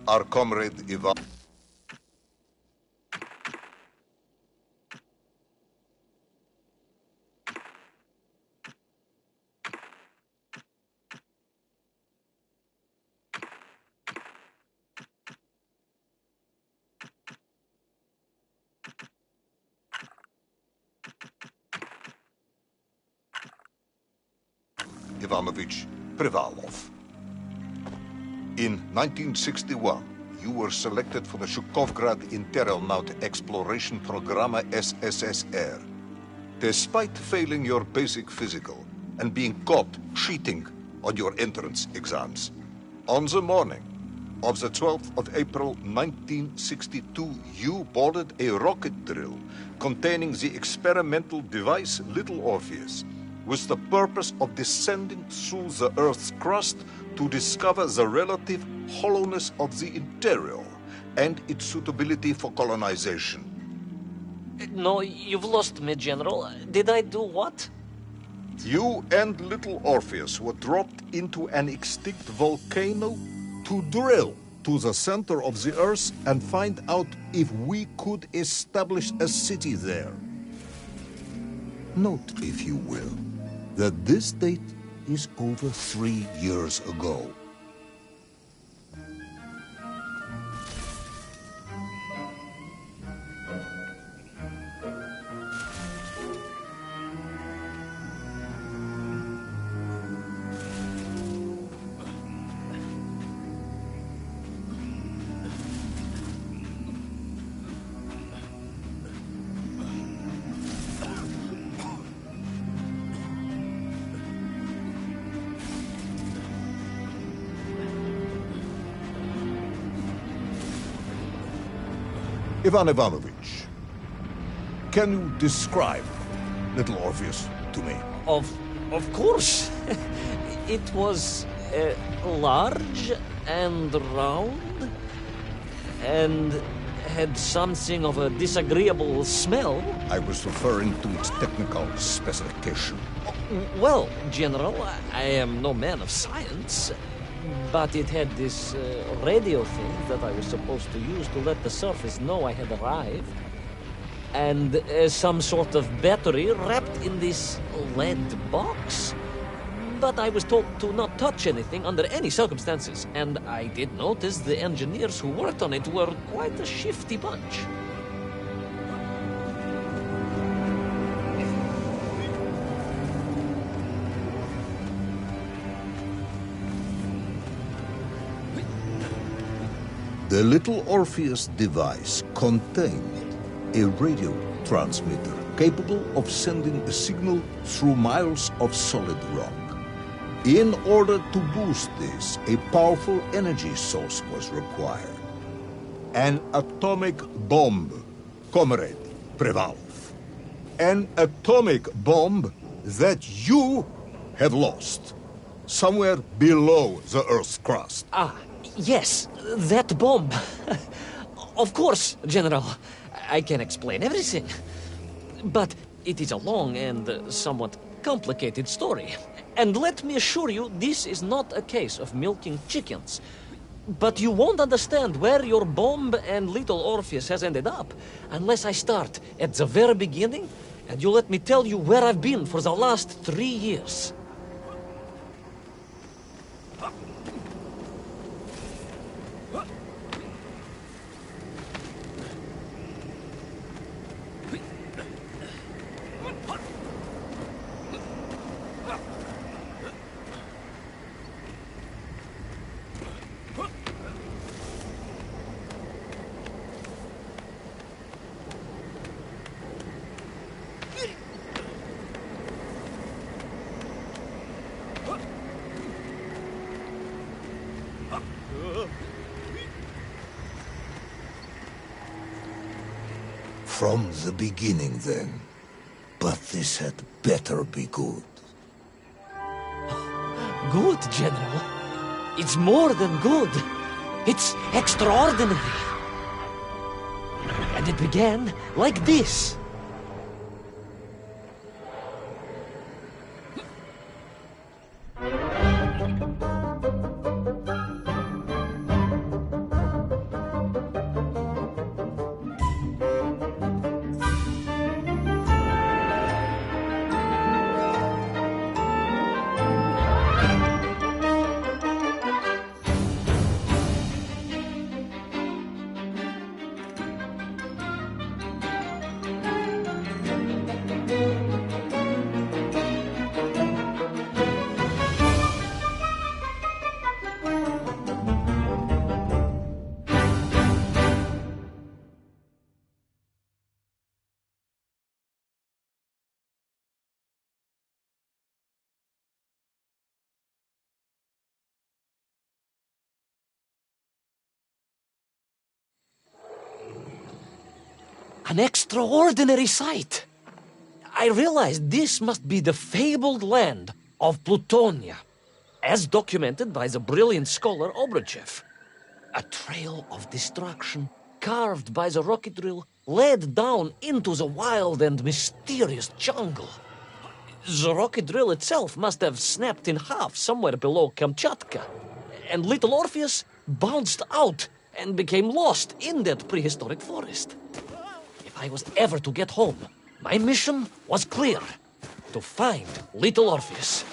Our comrade Ivan... Ivanovich Privalov. In 1961, you were selected for the Shukovgrad Interonaut Exploration Programme SSSR. Despite failing your basic physical and being caught cheating on your entrance exams, on the morning of the 12th of April 1962, you boarded a rocket drill containing the experimental device Little Orpheus, with the purpose of descending through the Earth's crust to discover the relative hollowness of the interior and its suitability for colonization. No, you've lost me, General. Did I do what? You and Little Orpheus were dropped into an extinct volcano to drill to the center of the Earth and find out if we could establish a city there. Note, if you will, that this date is over 3 years ago. Ivan Ivanovich, can you describe Little Orpheus to me? Of course. It was large and round and had something of a disagreeable smell. I was referring to its technical specification. Well, General, I am no man of science, but it had this radio thing that I was supposed to use to let the surface know I had arrived. And some sort of battery wrapped in this lead box. But I was told to not touch anything under any circumstances. And I did notice the engineers who worked on it were quite a shifty bunch. The Little Orpheus device contained a radio transmitter capable of sending a signal through miles of solid rock. In order to boost this, a powerful energy source was required. An atomic bomb, Comrade Privalov. An atomic bomb that you have lost somewhere below the Earth's crust. Ah, yes, that bomb. Of course, General. I can explain everything. But it is a long and somewhat complicated story. And let me assure you, this is not a case of milking chickens. But you won't understand where your bomb and Little Orpheus has ended up unless I start at the very beginning and you let me tell you where I've been for the last 3 years. From the beginning, then. But this had better be good. Good, General. It's more than good. It's extraordinary. And it began like this. An extraordinary sight. I realized this must be the fabled land of Plutonia, as documented by the brilliant scholar Obruchev. A trail of destruction carved by the rocket drill led down into the wild and mysterious jungle. The rocket drill itself must have snapped in half somewhere below Kamchatka, and little Orpheus bounced out and became lost in that prehistoric forest. If I was ever to get home, my mission was clear: to find little Orpheus.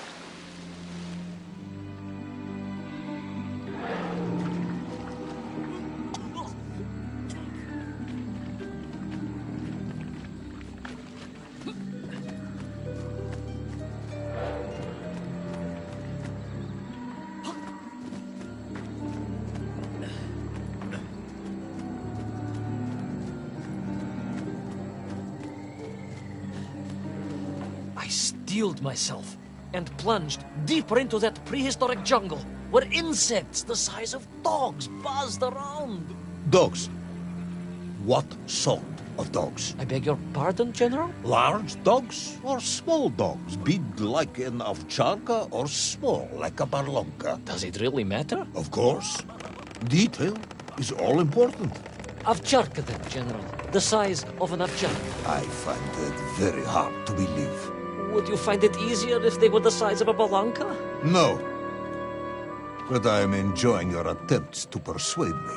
I steeled myself and plunged deeper into that prehistoric jungle where insects the size of dogs buzzed around. Dogs? What sort of dogs? I beg your pardon, General? Large dogs or small dogs? Big like an ovcharka or small like a barlonka? Does it really matter? Of course. Detail is all important. Ovcharka then, General. The size of an ovcharka. I find it very hard to believe. Would you find it easier if they were the size of a balanka? No. But I am enjoying your attempts to persuade me.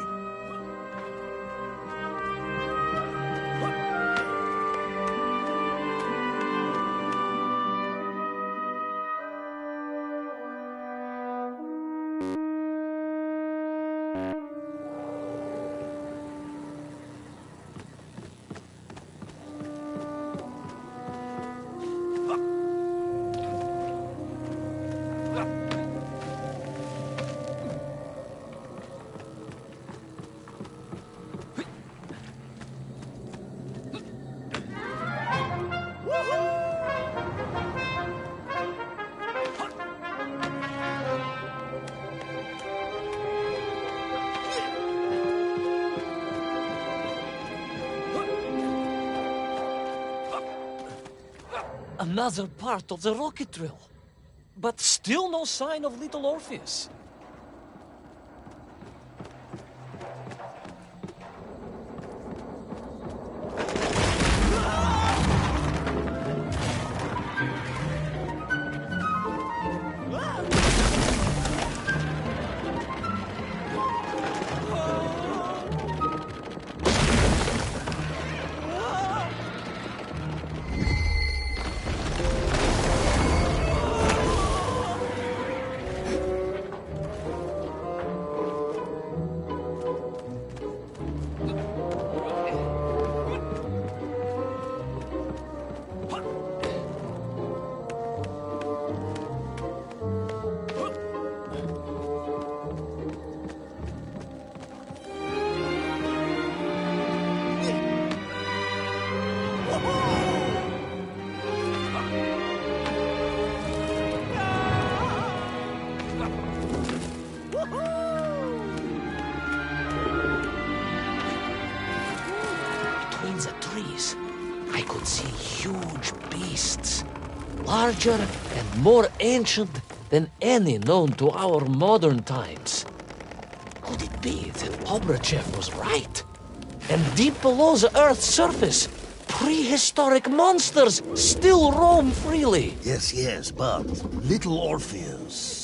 Another part of the rocket drill. But still no sign of little Orpheus. Between the trees, I could see huge beasts, larger and more ancient than any known to our modern times. Could it be that Obruchev was right? And deep below the Earth's surface, prehistoric monsters still roam freely. Yes, but little Orpheus.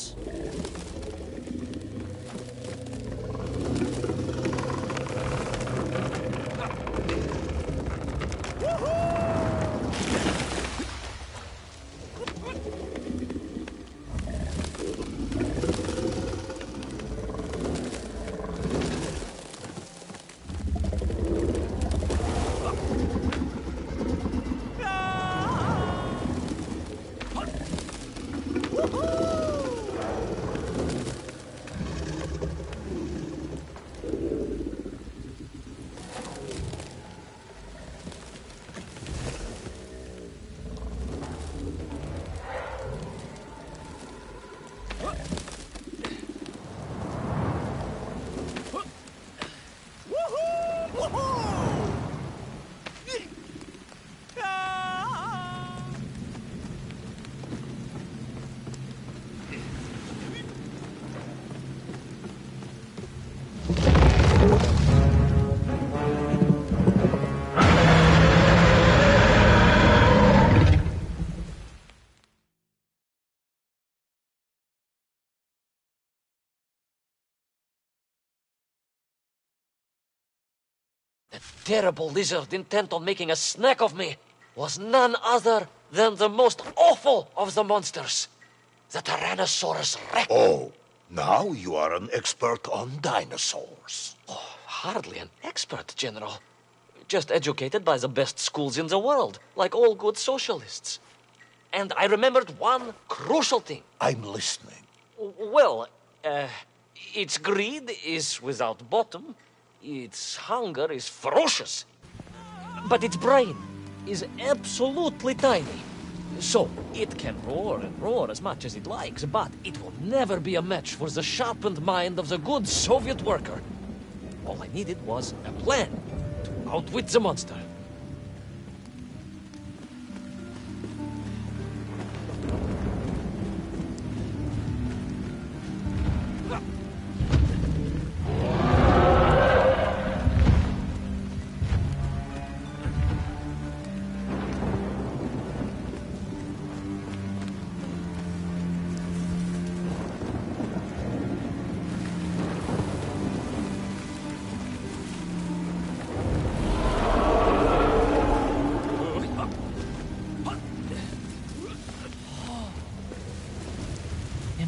terrible lizard intent on making a snack of me was none other than the most awful of the monsters, the Tyrannosaurus Rex. Oh, now you are an expert on dinosaurs. Oh, hardly an expert, General. Just educated by the best schools in the world, like all good socialists. And I remembered one crucial thing. I'm listening. Well, its greed is without bottom, its hunger is ferocious, but its brain is absolutely tiny. So, it can roar and roar as much as it likes, but it will never be a match for the sharpened mind of the good Soviet worker. All I needed was a plan to outwit the monster.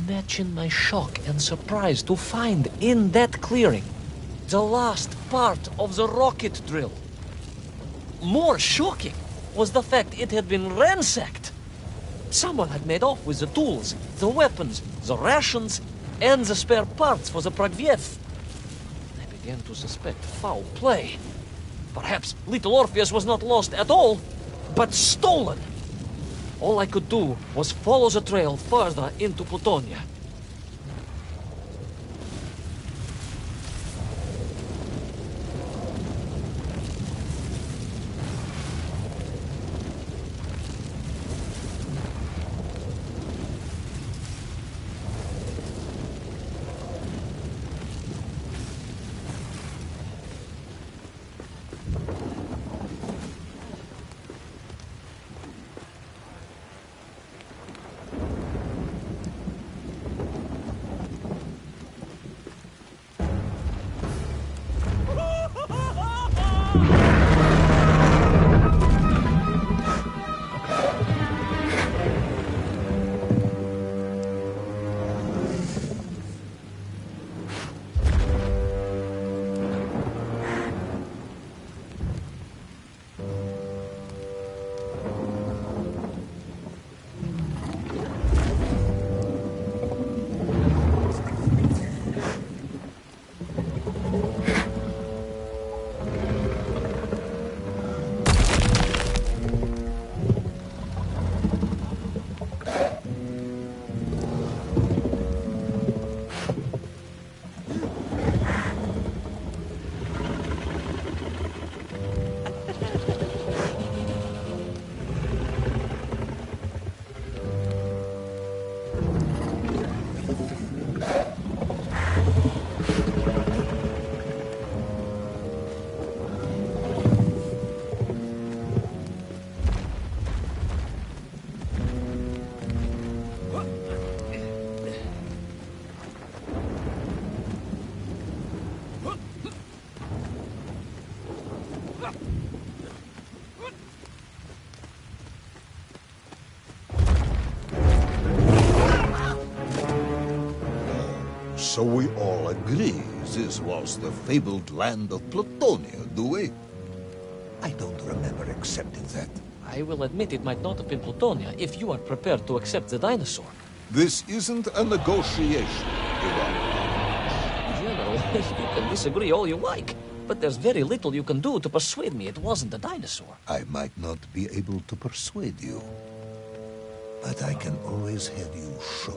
Imagine my shock and surprise to find in that clearing the last part of the rocket drill. More shocking was the fact it had been ransacked. Someone had made off with the tools, the weapons, the rations, and the spare parts for the Pragviev. I began to suspect foul play. Perhaps little Orpheus was not lost at all, but stolen. All I could do was follow the trail further into Plutonia. So we all agree this was the fabled land of Plutonia, do we? I don't remember accepting that. I will admit it might not have been Plutonia if you are prepared to accept the dinosaur. This isn't a negotiation, Ivan. General, you can disagree all you like, but there's very little you can do to persuade me it wasn't a dinosaur. I might not be able to persuade you, but I can always have you shot.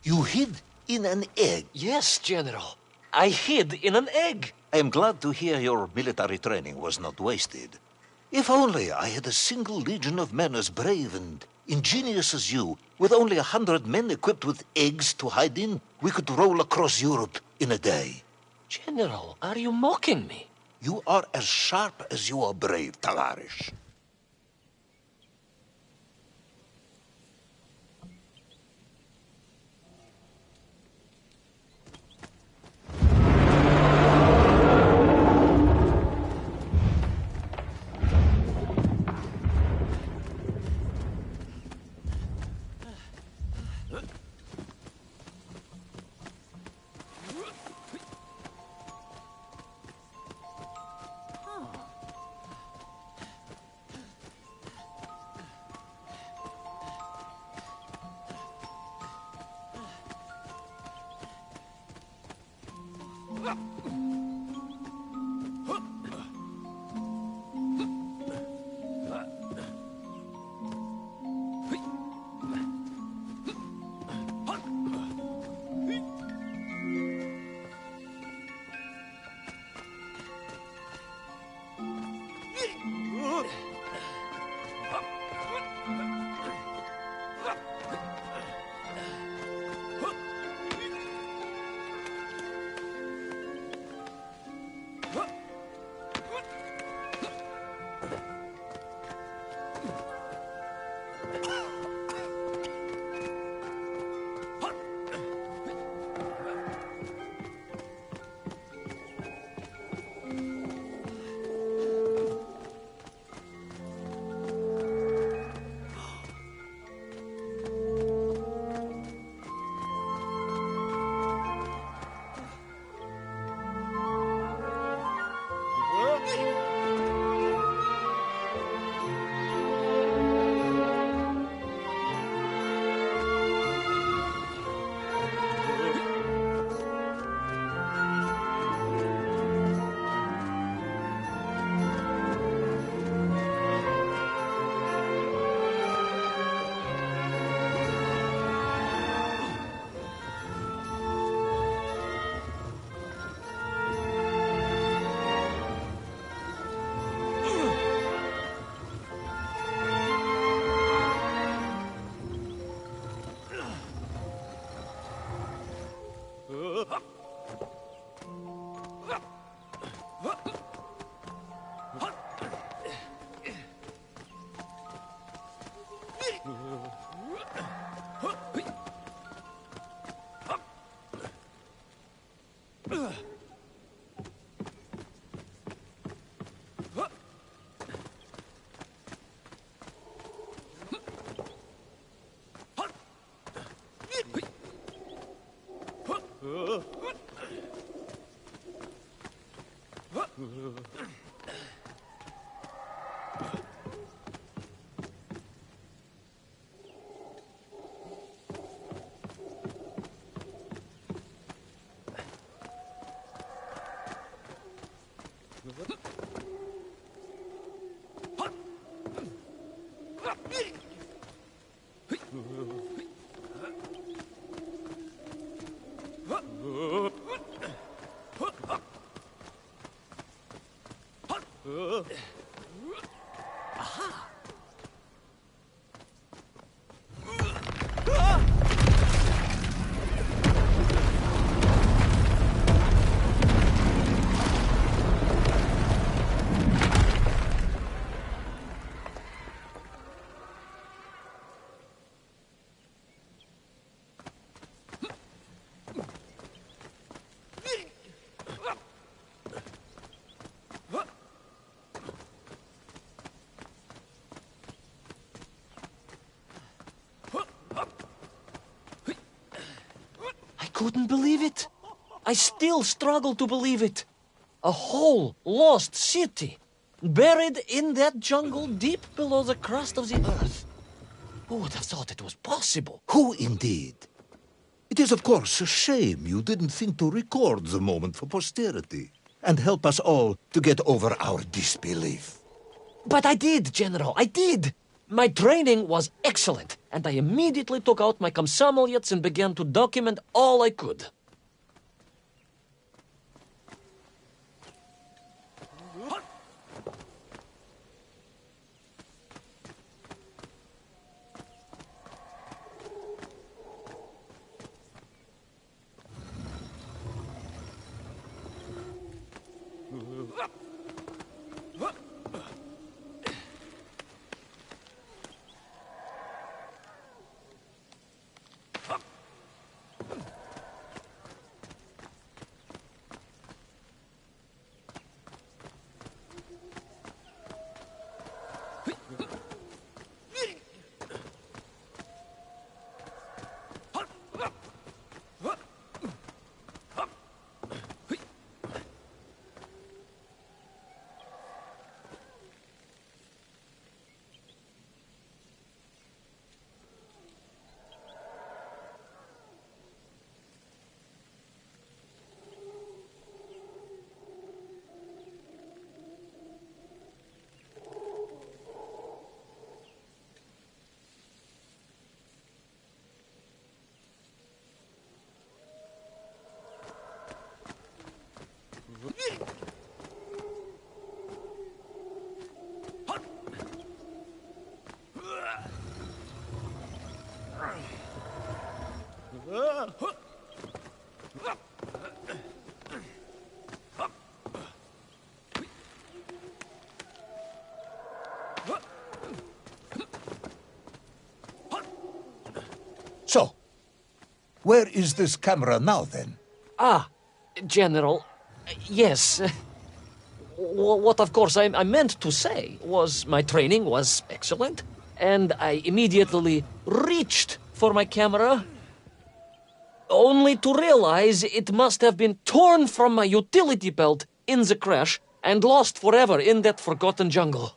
You hid in an egg. Yes, General. I hid in an egg. I am glad to hear your military training was not wasted. If only I had a single legion of men as brave and ingenious as you, with only 100 men equipped with eggs to hide in, we could roll across Europe in a day. General, are you mocking me? You are as sharp as you are brave, Tavarish. Couldn't believe it. I still struggle to believe it. A whole lost city, buried in that jungle deep below the crust of the earth. Who would have thought it was possible? Who indeed? It is, of course, a shame you didn't think to record the moment for posterity and help us all to get over our disbelief. But I did, General, I did. My training was excellent, and I immediately took out my komsomolets and began to document all I could. So, where is this camera now, then? Ah, General, yes. What of course I meant to say was my training was excellent, and I immediately reached for my camera, only to realize it must have been torn from my utility belt in the crash and lost forever in that forgotten jungle.